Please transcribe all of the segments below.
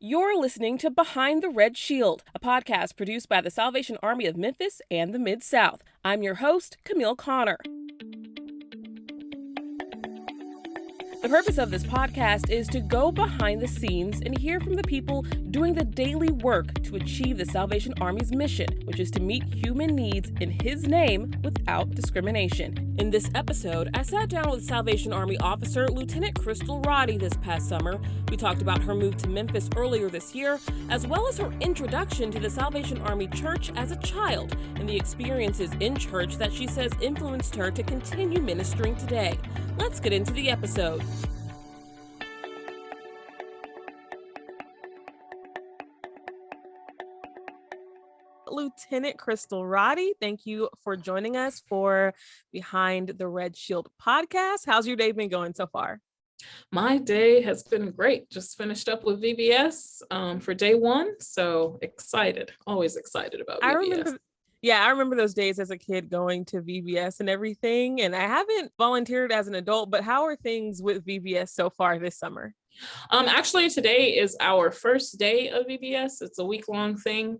You're listening to Behind the Red Shield, a podcast produced by the Salvation Army of Memphis and the Mid-South. I'm your host, Camille Connor. The purpose of this podcast is to go behind the scenes and hear from the people doing the daily work to achieve the Salvation Army's mission, which is to meet human needs in His name without discrimination. In this episode, I sat down with Salvation Army officer Lieutenant Crystal Radi this past summer. We talked about her move to Memphis earlier this year, as well as her introduction to the Salvation Army Church as a child and the experiences in church that she says influenced her to continue ministering today. Let's get into the episode. Lieutenant Crystal Radi, thank you for joining us for Behind the Red Shield podcast. How's your day been going so far? My day has been great. Just finished up with VBS for day one. So excited, always excited about VBS. I remember those days as a kid going to VBS and everything. And I haven't volunteered as an adult, but how are things with VBS so far this summer? Actually, today is our first day of VBS. It's a week-long thing,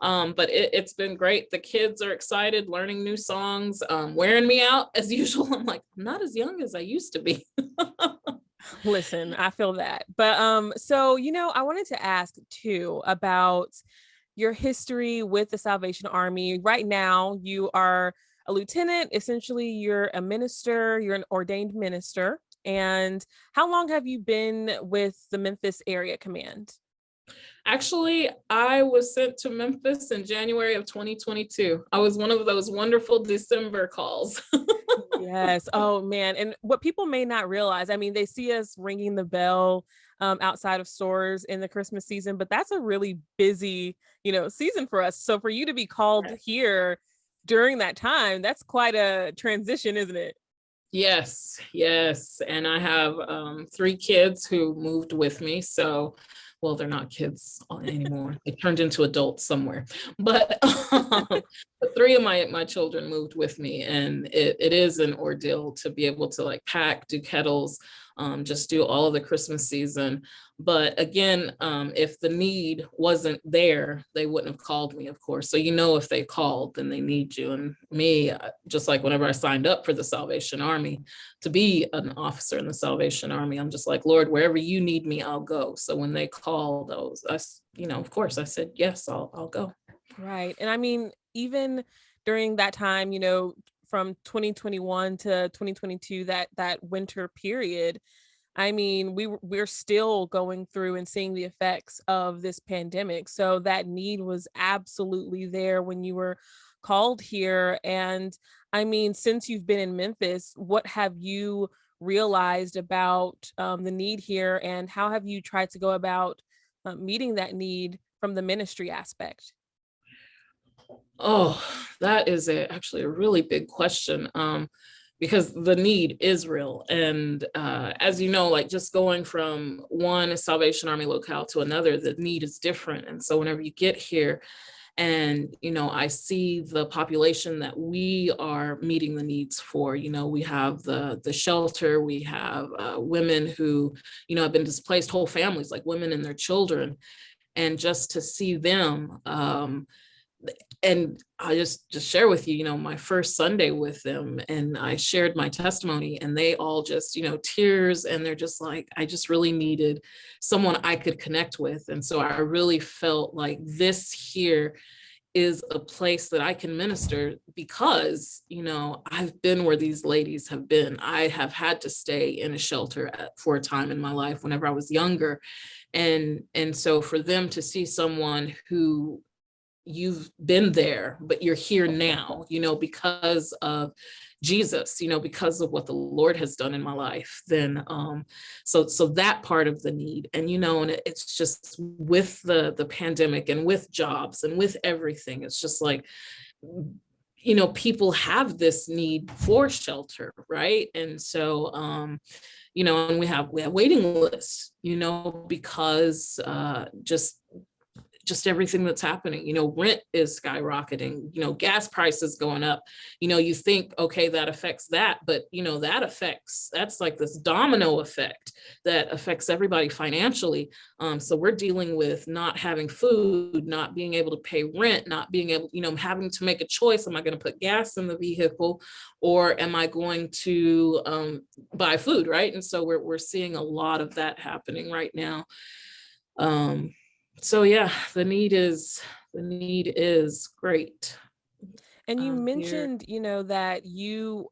but it's been great. The kids are excited, learning new songs, wearing me out as usual. I'm like, I'm not as young as I used to be. Listen, I feel that. But so, I wanted to ask too about your history with the Salvation Army. Right now, you are a lieutenant. Essentially, you're a minister, you're an ordained minister. And how long have you been with the Memphis Area Command? Actually, I was sent to Memphis in January of 2022. I was one of those wonderful December calls. Yes. Oh, man. And what people may not realize, I mean, they see us ringing the bell outside of stores in the Christmas season, but that's a really busy, season for us. So for you to be called here during that time, that's quite a transition, isn't it? Yes. And I have 3 kids who moved with me. So, well, they're not kids anymore. They turned into adults somewhere. But 3 of my children moved with me. And it is an ordeal to be able to pack, do kettles, just do all of the Christmas season. But again, if the need wasn't there, they wouldn't have called me, of course. So, if they called, then they need you. And me, just like whenever I signed up for the Salvation Army to be an officer in the Salvation Army, I'm just like, Lord, wherever you need me, I'll go. So when they called those, of course, I said, yes, I'll go. Right. And I mean, even during that time, from 2021 to 2022, that winter period, I mean, we're still going through and seeing the effects of this pandemic. So that need was absolutely there when you were called here. And I mean, since you've been in Memphis, what have you realized about the need here, and how have you tried to go about meeting that need from the ministry aspect? Oh, that is actually a really big question. Because the need is real. And as you know, just going from one Salvation Army locale to another, the need is different. And so whenever you get here and, I see the population that we are meeting the needs for, we have the shelter, we have women who, have been displaced, whole families, like women and their children. And just to see them, and I just share with you, my first Sunday with them, and I shared my testimony, and they all just, tears, and they're just like, I just really needed someone I could connect with. And so I really felt like this here is a place that I can minister because, I've been where these ladies have been. I have had to stay in a shelter for a time in my life whenever I was younger. And so for them to see someone who you've been there, but you're here now, because of Jesus, because of what the Lord has done in my life, then so that part of the need. And and it's just with the pandemic and with jobs and with everything, it's just like, people have this need for shelter, right? And so and we have waiting lists, because just just everything that's happening. Rent is skyrocketing, gas prices going up. You think, okay, that affects that, but that's like this domino effect that affects everybody financially. So we're dealing with not having food, not being able to pay rent, not being able, having to make a choice. Am I going to put gas in the vehicle, or am I going to buy food, right? And so we're seeing a lot of that happening right now. So yeah, the need is great. And you Here. mentioned, that you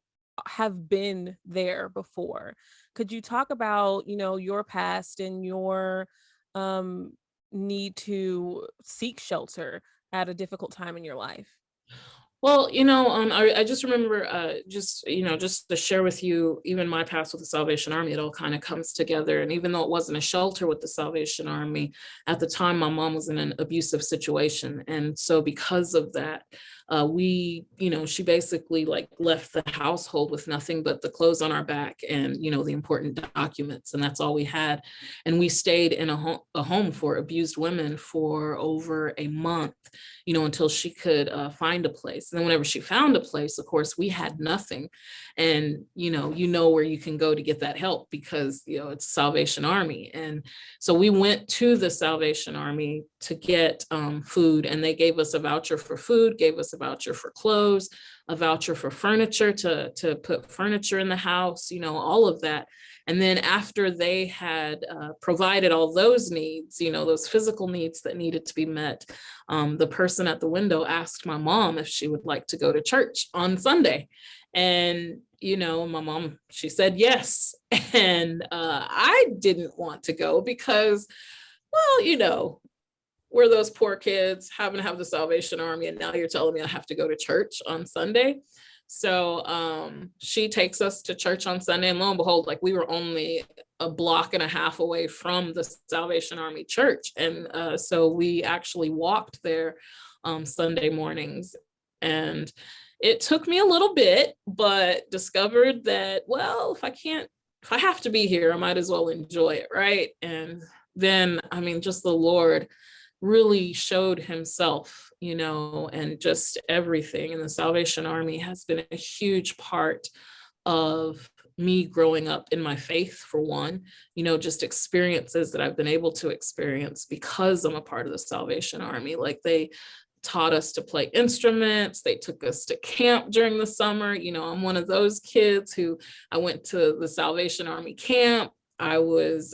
have been there before. Could you talk about, your past and your um, need to seek shelter at a difficult time in your life? Well, I just remember, just to share with you, even my past with the Salvation Army, it all kind of comes together. And even though it wasn't a shelter with the Salvation Army, at the time, my mom was in an abusive situation. And so because of that, she basically like left the household with nothing but the clothes on our back and, the important documents. And that's all we had. And we stayed in a home for abused women for over a month, until she could find a place. And then whenever she found a place, of course, we had nothing. And, where you can go to get that help because, it's Salvation Army. And so we went to the Salvation Army to get food, and they gave us a voucher for food, gave us a voucher for clothes, a voucher for furniture to put furniture in the house, all of that. And then after they had provided all those needs, those physical needs that needed to be met, the person at the window asked my mom if she would like to go to church on Sunday. And, my mom, she said yes. And I didn't want to go because, well, we're those poor kids having to have the Salvation Army, and now you're telling me I have to go to church on Sunday. So she takes us to church on Sunday, and lo and behold, like we were only a block and a half away from the Salvation Army church. And so we actually walked there Sunday mornings. And it took me a little bit, but discovered that, well, if I have to be here, I might as well enjoy it, right? And then, just the Lord really showed himself, and just everything. And the Salvation Army has been a huge part of me growing up in my faith, for one, just experiences that I've been able to experience because I'm a part of the Salvation Army. Like they taught us to play instruments. They took us to camp during the summer. I'm one of those kids who I went to the Salvation Army camp. I was,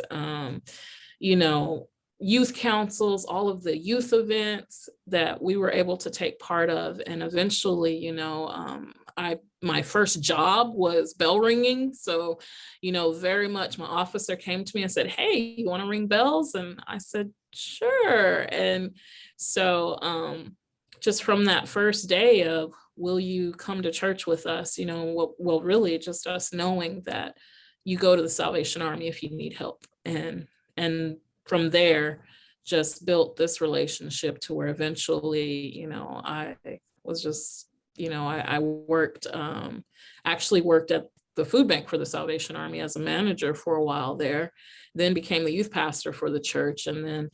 youth councils, all of the youth events that we were able to take part of. And eventually, my first job was bell ringing. So, very much my officer came to me and said, "Hey, you want to ring bells?" And I said, "Sure." And so just from that first day of, will you come to church with us? Well, really just us knowing that you go to the Salvation Army if you need help. And from there, just built this relationship to where eventually, I was just, I worked, actually worked at the food bank for the Salvation Army as a manager for a while there, then became the youth pastor for the church. And then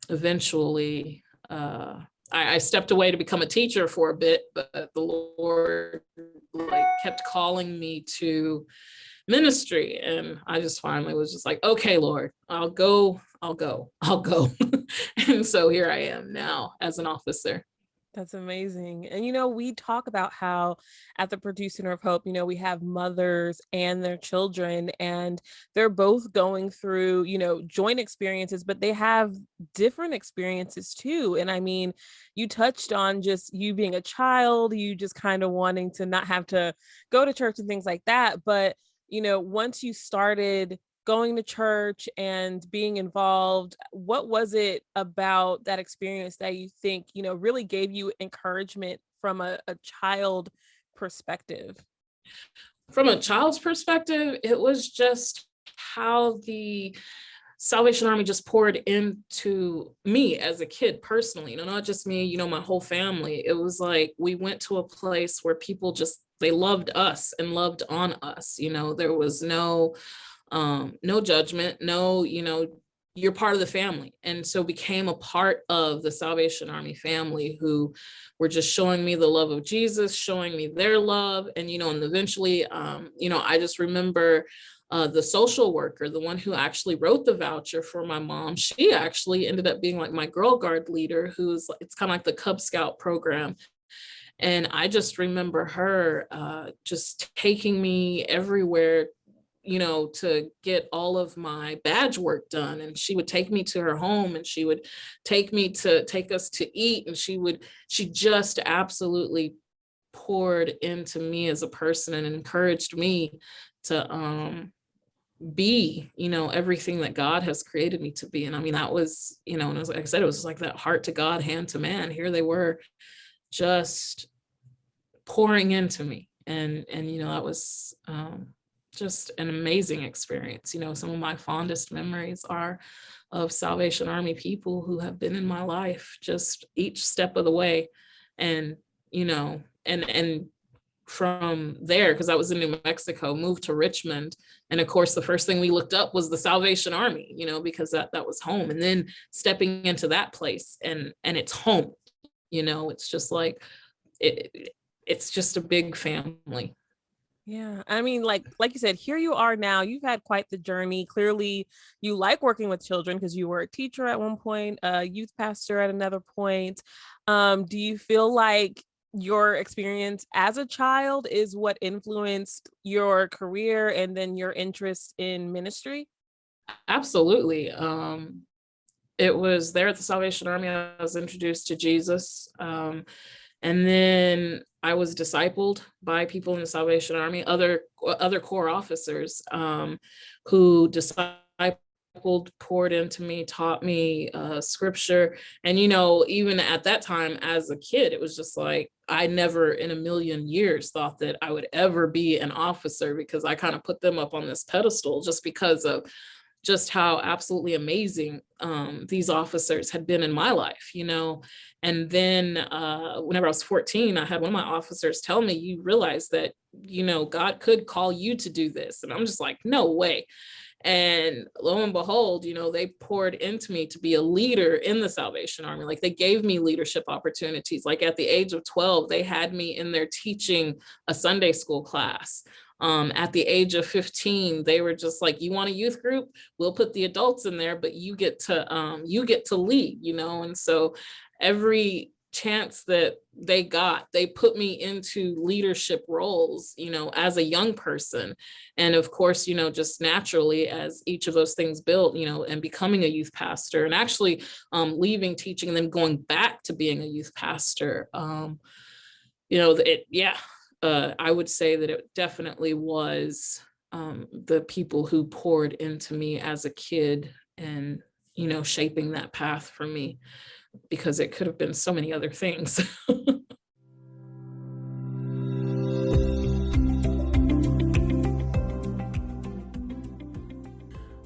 eventually, I stepped away to become a teacher for a bit, but the Lord kept calling me to ministry. And I just finally was just like, okay, Lord, I'll go. And so here I am now as an officer. That's amazing. And, we talk about how at the Purdue Center of Hope, we have mothers and their children, and they're both going through, joint experiences, but they have different experiences too. And you touched on just you being a child, you just kind of wanting to not have to go to church and things like that. But, once you started going to church and being involved, what was it about that experience that you think, really gave you encouragement from a child perspective? From a child's perspective, it was just how the Salvation Army just poured into me as a kid personally, not just me, my whole family. It was like we went to a place where people just, they loved us and loved on us. There was no judgment, no, you're part of the family. And so became a part of the Salvation Army family, who were just showing me the love of Jesus, showing me their love. And, and eventually, I just remember the social worker, the one who actually wrote the voucher for my mom, she actually ended up being like my Girl Guard leader, it's kind of like the Cub Scout program. And I just remember her just taking me everywhere, to get all of my badge work done. And she would take me to her home, and she would take us to eat. And she just absolutely poured into me as a person and encouraged me to be, everything that God has created me to be. And I mean, that was, and it was, like I said, it was like that heart to God, hand to man. Here they were just pouring into me. And that was just an amazing experience. Some of my fondest memories are of Salvation Army people who have been in my life just each step of the way. And, and from there, because I was in New Mexico, moved to Richmond. And of course, the first thing we looked up was the Salvation Army, because that was home. And then stepping into that place and it's home, it's just like, it's just a big family. Yeah. I mean, like you said, here you are now. You've had quite the journey. Clearly, you like working with children because you were a teacher at one point, a youth pastor at another point. Do you feel like your experience as a child is what influenced your career and then your interest in ministry? Absolutely. It was there at the Salvation Army I was introduced to Jesus. And then I was discipled by people in the Salvation Army, other Corps officers who discipled, poured into me, taught me scripture. And, even at that time as a kid, it was just like, I never in a million years thought that I would ever be an officer, because I kind of put them up on this pedestal just because of just how absolutely amazing these officers had been in my life, And then whenever I was 14, I had one of my officers tell me, you realize that, God could call you to do this. And I'm just like, no way. And lo and behold, they poured into me to be a leader in the Salvation Army. Like, they gave me leadership opportunities. Like, at the age of 12, they had me in there teaching a Sunday school class. At the age of 15, they were just like, you want a youth group? We'll put the adults in there, but you get to lead, And so every chance that they got, they put me into leadership roles, as a young person. And of course, just naturally, as each of those things built, and becoming a youth pastor, and actually leaving teaching and then going back to being a youth pastor, I would say that it definitely was the people who poured into me as a kid and, shaping that path for me, because it could have been so many other things.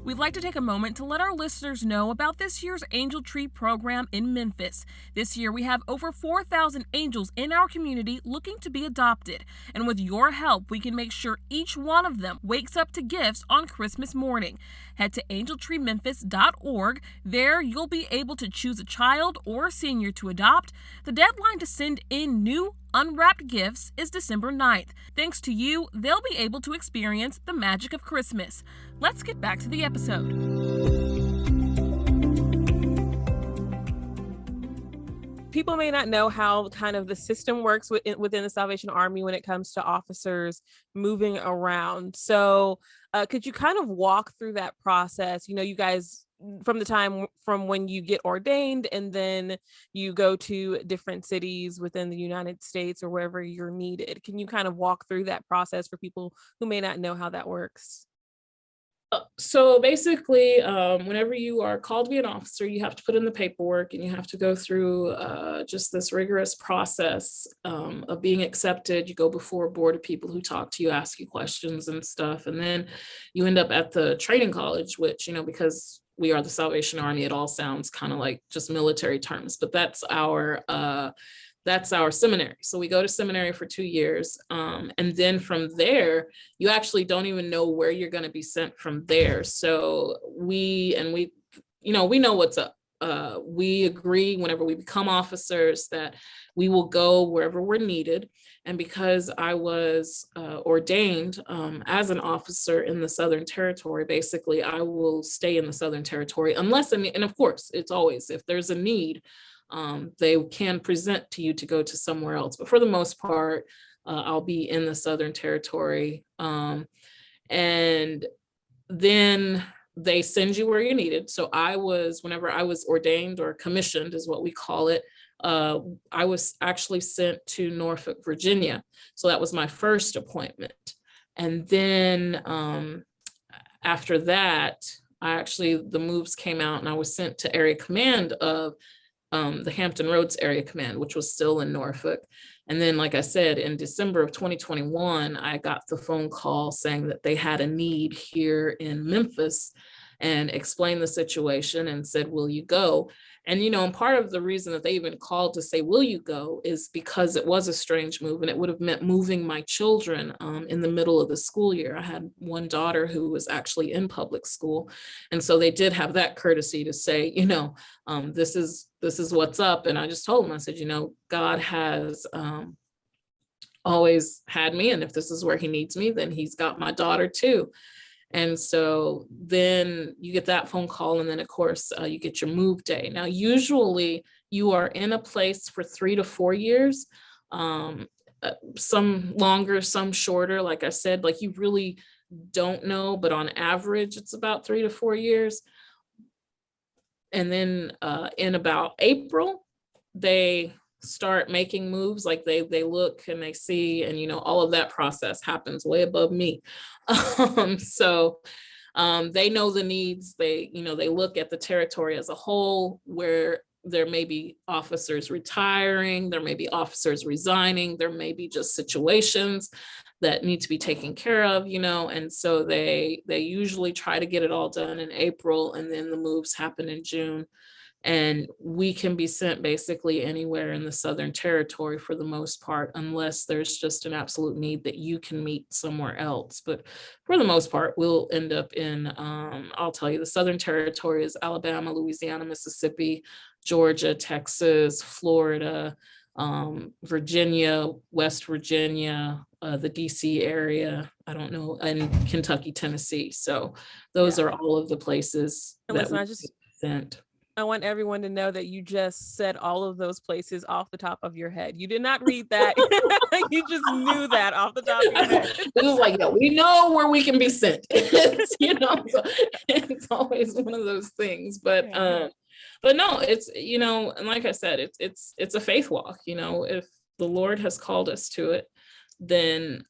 We'd like to take a moment to let our listeners know about this year's Angel Tree program in Memphis. This year, we have over 4,000 angels in our community looking to be adopted. And with your help, we can make sure each one of them wakes up to gifts on Christmas morning. Head to angeltreememphis.org. There, you'll be able to choose a child or a senior to adopt. The deadline to send in new unwrapped gifts is December 9th. Thanks to you, they'll be able to experience the magic of Christmas. Let's get back to the episode. People may not know how kind of the system works within the Salvation Army when it comes to officers moving around. So could you kind of walk through that process? You guys, from the time from when you get ordained and then you go to different cities within the United States or wherever you're needed. Can you kind of walk through that process for people who may not know how that works? So basically, whenever you are called to be an officer, you have to put in the paperwork and you have to go through just this rigorous process of being accepted. You go before a board of people who talk to you, ask you questions and stuff. And then you end up at the training college, which, because we are the Salvation Army, it all sounds kind of like just military terms, but that's our seminary. So we go to seminary for 2 years. And then from there, you actually don't even know where you're going to be sent from there. So we we know what's up. We agree whenever we become officers that we will go wherever we're needed. And because I was ordained as an officer in the Southern Territory, basically, I will stay in the Southern Territory unless, and of course, it's always, if there's a need, they can present to you to go to somewhere else. But for the most part, I'll be in the Southern Territory. And then they send you where you're needed. So whenever I was ordained or commissioned is what we call it, I was actually sent to Norfolk, Virginia. So that was my first appointment. And then after that, the moves came out and I was sent to area command of the Hampton Roads Area Command, which was still in Norfolk. And then, like I said, in December of 2021, I got the phone call saying that they had a need here in Memphis and explained the situation and said, will you go? And, and part of the reason that they even called to say, will you go, is because it was a strange move and it would have meant moving my children in the middle of the school year. I had one daughter who was actually in public school. And so they did have that courtesy to say, this is what's up. And I just told them, I said, God has always had me. And if this is where he needs me, then he's got my daughter too. And so then you get that phone call. And then, of course, you get your move day. Now, usually you are in a place for 3 to 4 years, some longer, some shorter. Like I said, like you really don't know, but on average, it's about 3 to 4 years. And then in about April, they start making moves. Like they look and they see, and all of that process happens way above me. So they know the needs. They look at the territory as a whole, where there may be officers retiring, there may be officers resigning, there may be just situations that need to be taken care of, and so they usually try to get it all done in April, and then the moves happen in June. And we can be sent basically anywhere in the Southern Territory for the most part, unless there's just an absolute need that you can meet somewhere else. But for the most part, we'll end up in, I'll tell you, the Southern Territory is Alabama, Louisiana, Mississippi, Georgia, Texas, Florida, Virginia, West Virginia, the DC area, I don't know, and Kentucky, Tennessee. So those are all of the places that we sent. I want everyone to know that you just said all of those places off the top of your head. You did not read that. You just knew that off the top of your head. It was like, we know where we can be sent. So it's always one of those things. But no, it's, and like I said, it's a faith walk. If the Lord has called us to it, then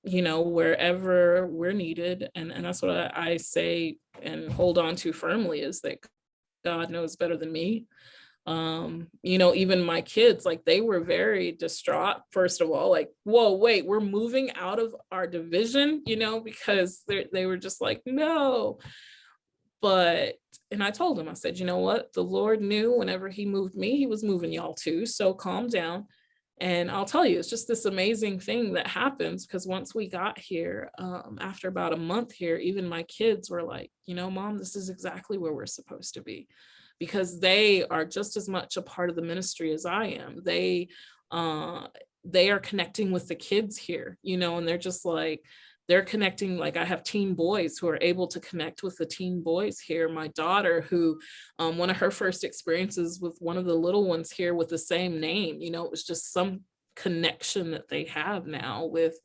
wherever we're needed, and that's what I say and hold on to firmly, is that God knows better than me. Even my kids, like they were very distraught, first of all, like, whoa, wait, we're moving out of our division, because they were just like, no. And I told them, I said, you know what, the Lord knew whenever he moved me, he was moving y'all too. So calm down. And I'll tell you, it's just this amazing thing that happens, because once we got here, after about a month here, even my kids were like, Mom, this is exactly where we're supposed to be, because they are just as much a part of the ministry as I am. They are connecting with the kids here, and they're just like, they're connecting. Like I have teen boys who are able to connect with the teen boys here. My daughter, who one of her first experiences with one of the little ones here with the same name, it was just some connection that they have now with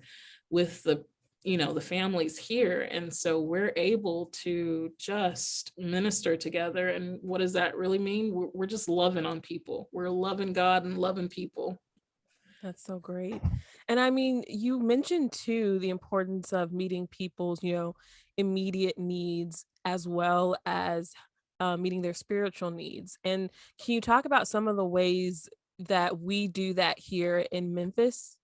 the, the families here. And so we're able to just minister together. And what does that really mean? We're just loving on people. We're loving God and loving people. That's so great. And I mean, you mentioned too the importance of meeting people's, immediate needs, as well as meeting their spiritual needs. And can you talk about some of the ways that we do that here in Memphis?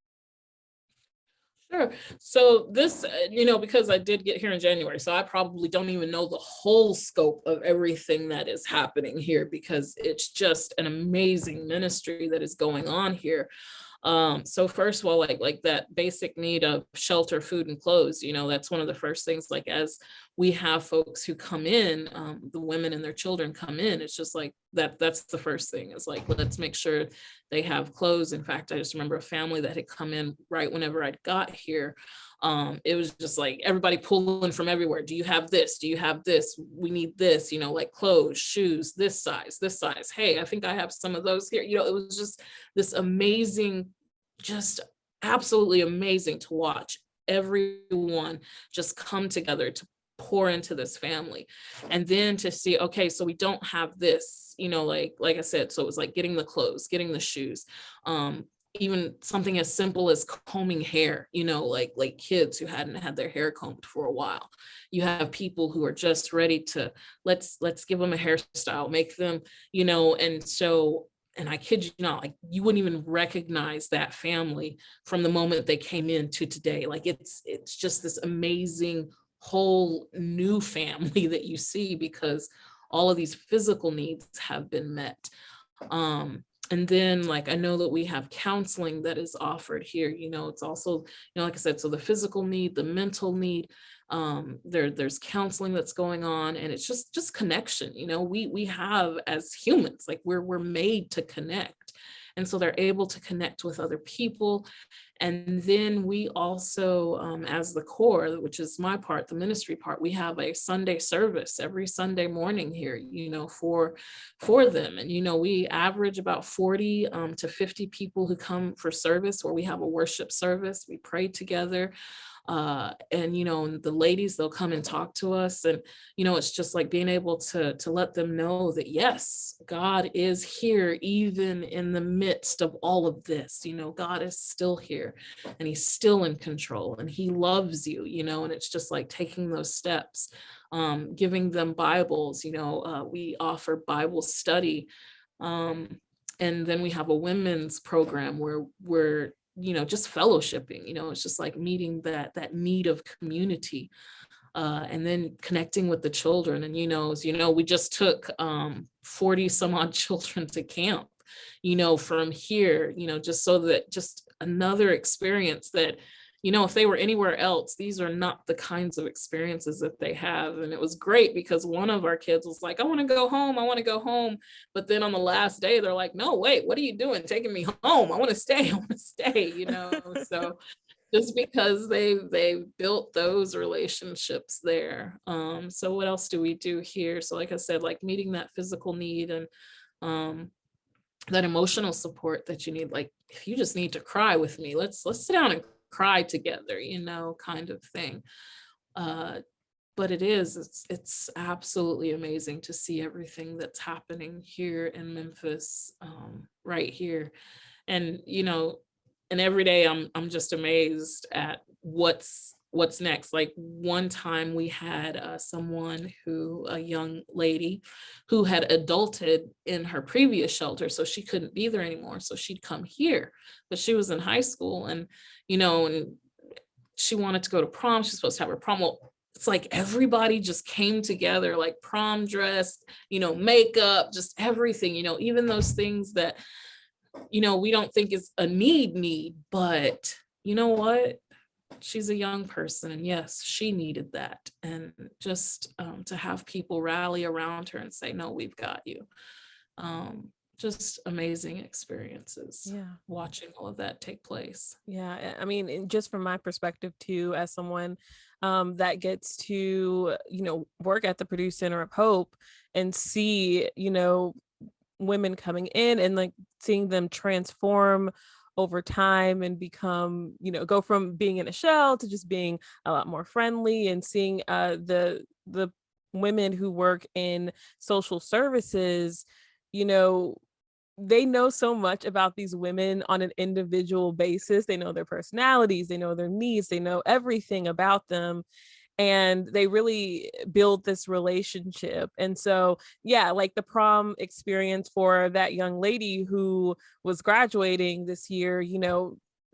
Sure. So this, because I did get here in January, so I probably don't even know the whole scope of everything that is happening here, because it's just an amazing ministry that is going on here. So first of all, like that basic need of shelter, food, and clothes, that's one of the first things, like as we have folks who come in, the women and their children come in, it's just like that's the first thing, is like, let's make sure they have clothes. In fact, I just remember a family that had come in right whenever I got here. It was just like everybody pulling from everywhere. Do you have this? Do you have this? We need this, like clothes, shoes, this size, this size. Hey, I think I have some of those here. It was just this amazing, just absolutely amazing to watch everyone just come together to pour into this family. And then to see, okay, so we don't have this, like I said, so it was like getting the clothes, getting the shoes, even something as simple as combing hair, like kids who hadn't had their hair combed for a while. You have people who are just ready to, let's give them a hairstyle, make them, and I kid you not, like you wouldn't even recognize that family from the moment they came in to today. Like it's just this amazing whole new family that you see, because all of these physical needs have been met. And then, like, I know that we have counseling that is offered here. It's also, like I said, so the physical need, the mental need, there's counseling that's going on, and it's just connection. We have, as humans, like we're made to connect. And so they're able to connect with other people. And then we also, as the core, which is my part, the ministry part, we have a Sunday service every Sunday morning here, for them. And, we average about 40 to 50 people who come for service, where we have a worship service. We pray together. And the ladies, they'll come and talk to us, and it's just like being able to let them know that yes, God is here even in the midst of all of this. God is still here, and he's still in control, and he loves you. And it's just like taking those steps, giving them Bibles. We offer Bible study, and then we have a women's program where we're just fellowshipping. It's just like meeting that need of community, and then connecting with the children. And we just took 40 some odd children to camp, from here, just so that just another experience that, if they were anywhere else, these are not the kinds of experiences that they have. And it was great, because one of our kids was like, I want to go home. I want to go home. But then on the last day, they're like, no, wait, what are you doing? Taking me home? I want to stay. I want to stay, So just because they built those relationships there. So what else do we do here? So like I said, like meeting that physical need, and that emotional support that you need. Like, if you just need to cry with me, let's sit down and cry together, kind of thing. But it's absolutely amazing to see everything that's happening here in Memphis, right here. And, and every day I'm just amazed at what's next. Like one time we had a young lady who had adulted in her previous shelter, so she couldn't be there anymore. So she'd come here, but she was in high school, and and she wanted to go to prom. She's supposed to have her prom. Well, it's like everybody just came together, like prom dress, makeup, just everything, even those things that, we don't think is a need, but you know what? She's a young person, and yes, she needed that. And just to have people rally around her and say, no, we've got you. Just amazing experiences. Yeah. Watching all of that take place. Yeah. I mean, just from my perspective too, as someone that gets to, work at the Purdue Center of Hope and see, women coming in and like seeing them transform over time and become, go from being in a shell to just being a lot more friendly, and seeing the women who work in social services, they know so much about these women on an individual basis. They know their personalities, they know their needs, they know everything about them. And they really build this relationship. And so, yeah, like the prom experience for that young lady who was graduating this year,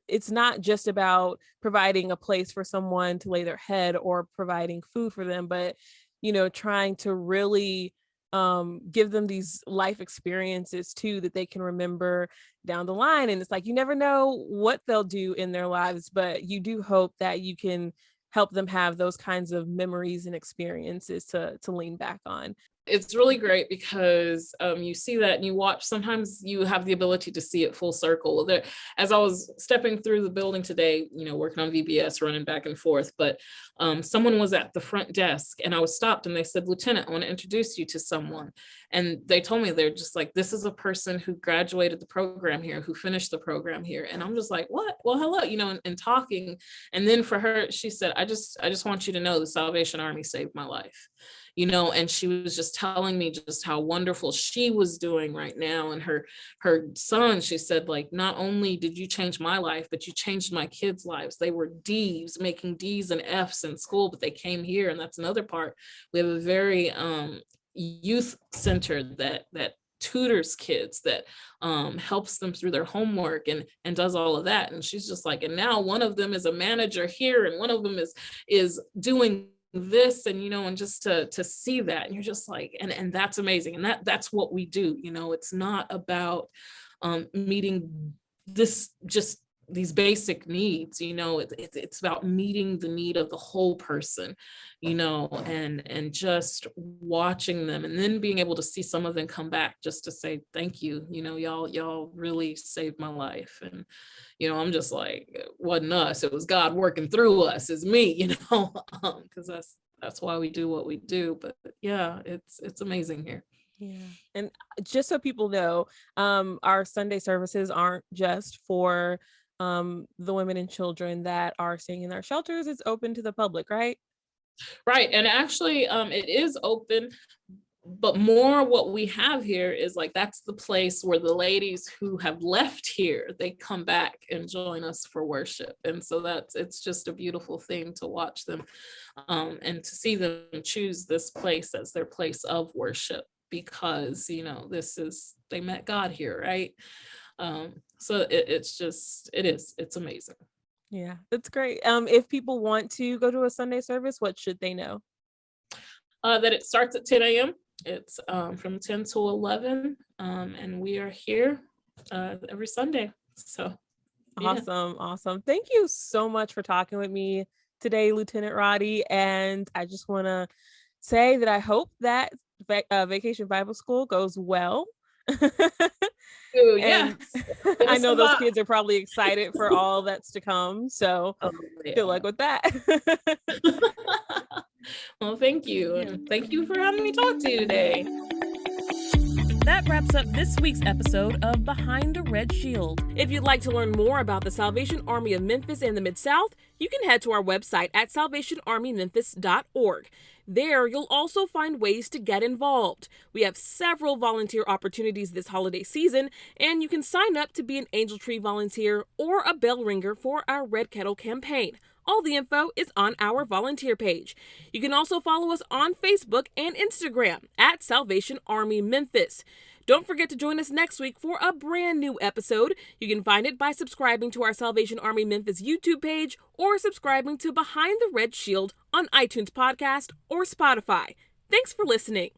it's not just about providing a place for someone to lay their head or providing food for them, but, trying to really give them these life experiences too that they can remember down the line. And it's like, you never know what they'll do in their lives, but you do hope that you can help them have those kinds of memories and experiences to lean back on. It's really great because you see that and you watch, sometimes you have the ability to see it full circle. As I was stepping through the building today, working on VBS, running back and forth, but someone was at the front desk and I was stopped and they said, "Lieutenant, I want to introduce you to someone." And they told me, they're just like, "This is a person who graduated the program here, who finished the program here." And I'm just like, "What? Well, hello," and talking. And then for her, she said, I just want you to know the Salvation Army saved my life. And she was just telling me just how wonderful she was doing right now. And her son, she said, like, "Not only did you change my life, but you changed my kids' lives. They were D's, making D's and F's in school, but they came here." And that's another part. We have a very youth center that tutors kids, that helps them through their homework and does all of that. And she's just like, "And now one of them is a manager here, and one of them is doing this," and just to see that, and you're just like, and that's amazing. And that's what we do. It's not about meeting just these basic needs. It's about meeting the need of the whole person, and just watching them, and then being able to see some of them come back just to say thank you. Y'all really saved my life. And I'm just like, it wasn't us, it was God working through us, is me, because that's why we do what we do. But yeah, it's amazing here. Yeah. And just so people know, our Sunday services aren't just for the women and children that are staying in our shelters. It's open to the public, right? Right. And actually, it is open, but more what we have here is like, that's the place where the ladies who have left here, they come back and join us for worship. And so it's just a beautiful thing to watch them and to see them choose this place as their place of worship, because they met God here, right? So it's amazing. Yeah, that's great. If people want to go to a Sunday service, what should they know? That it starts at 10 a.m. It's from 10 to 11, and we are here every Sunday. So yeah. Awesome. Thank you so much for talking with me today, Lieutenant Radi. And I just want to say that I hope that Vacation Bible School goes well. Ooh, yeah. I know those kids are probably excited for all that's to come. So good luck with that. Well, thank you. And thank you for having me talk to you today. That wraps up this week's episode of Behind a Red Shield. If you'd like to learn more about the Salvation Army of Memphis and the Mid-South, you can head to our website at salvationarmymemphis.org. There, you'll also find ways to get involved. We have several volunteer opportunities this holiday season, and you can sign up to be an Angel Tree volunteer or a bell ringer for our Red Kettle campaign. All the info is on our volunteer page. You can also follow us on Facebook and Instagram at Salvation Army Memphis. Don't forget to join us next week for a brand new episode. You can find it by subscribing to our Salvation Army Memphis YouTube page or subscribing to Behind the Red Shield on iTunes Podcast or Spotify. Thanks for listening.